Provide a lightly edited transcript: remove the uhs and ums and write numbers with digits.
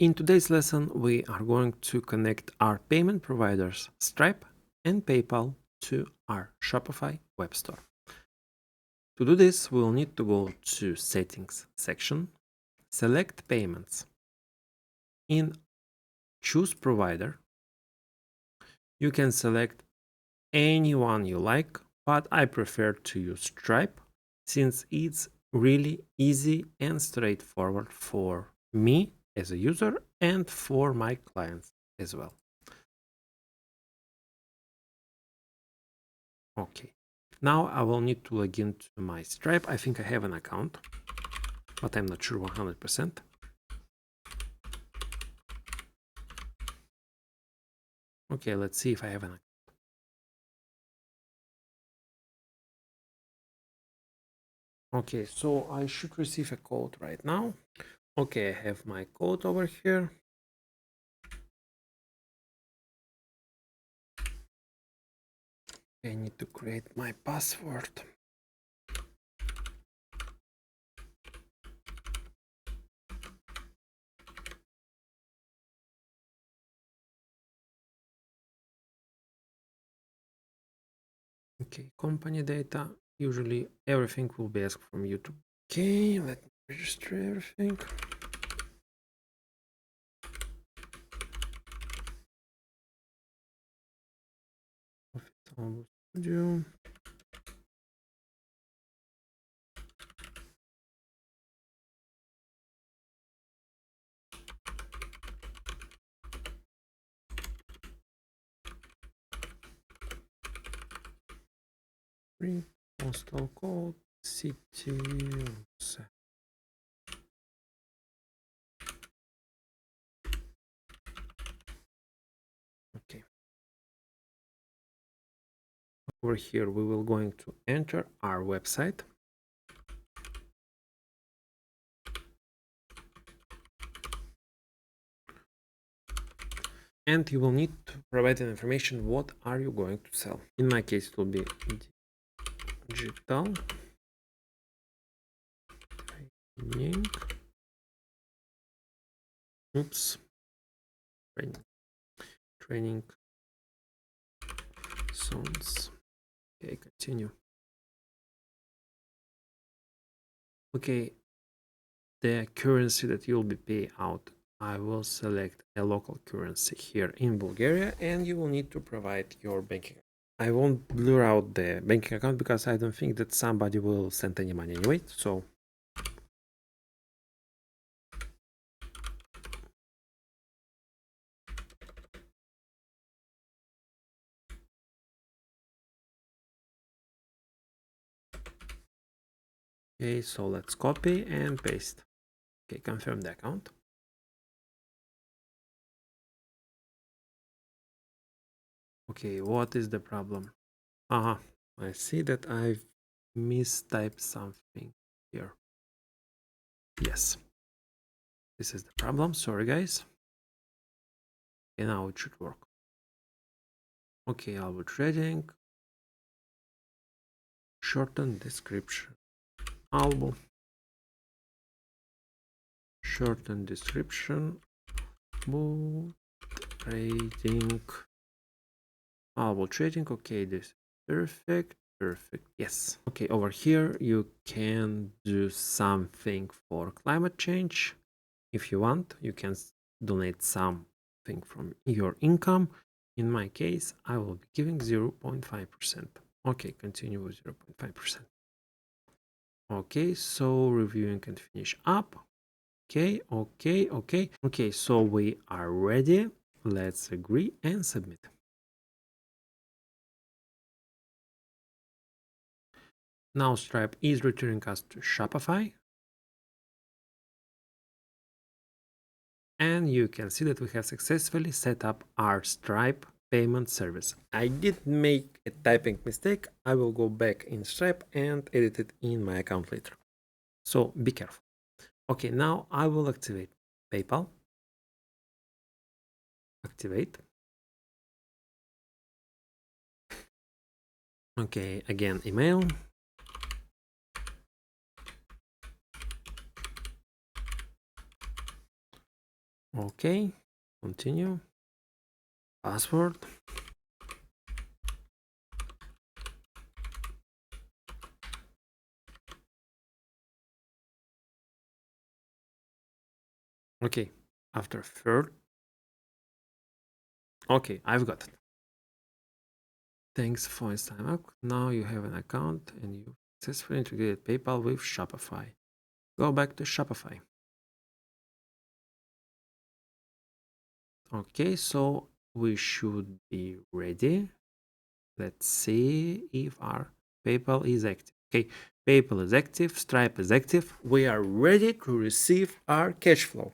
in today's lesson, we are going to connect our payment providers Stripe and PayPal to our Shopify web store. To do this, we'll need to go to Settings section, select Payments. In Choose Provider, you can select any one you like, but I prefer to use Stripe since it's really easy and straightforward for me as a user and for my clients as well. Okay, now I will need to log into my Stripe. I think I have an account, but I'm not sure 100%. Okay, let's see if I have an account. Okay, so I should receive a code right now. Okay, I have my code over here. I need to create my password. Okay, company data. Usually everything will be asked from YouTube. Okay, let me register everything. Albu Studio. Postal code, city. Okay. Over here, we will going to enter our website. And you will need to provide an information. What are you going to sell? In my case, it will be digital training. Oops. Training zones. Okay, continue. Okay, the currency that you'll be pay out, I will select a local currency here in Bulgaria, and you will need to provide your banking. I won't blur out the banking account because I don't think that somebody will send any money anyway. So okay, so let's copy and paste. Okay, confirm the account. Okay, what is the problem? I see that I've mistyped something here. Yes, this is the problem. Sorry, guys. Okay, now it should work. Okay, Albu trading. Shorten description. Albu. Shorten description. Albu trading. Albu trading. Okay, this is perfect. Perfect. Yes. Okay, over here you can do something for climate change. If you want, you can donate something from your income. In my case, I will be giving 0.5%. Okay, continue with 0.5%. Okay, so reviewing and finish up. Okay. Okay, so we are ready. Let's agree and submit. Now Stripe is returning us to Shopify. And you can see that we have successfully set up our Stripe payment service. I did make a typing mistake. I will go back in Stripe and edit it in my account later. So be careful. Okay, now I will activate PayPal. Activate. Okay, again, email. Okay, continue. Password. Okay, after third. Okay, I've got it. Thanks for signing up. Now you have an account and you successfully integrated PayPal with Shopify. Go back to Shopify. Okay, so we should be ready. Let's see if our PayPal is active. Okay, PayPal is active, Stripe is active. We are ready to receive our cash flow.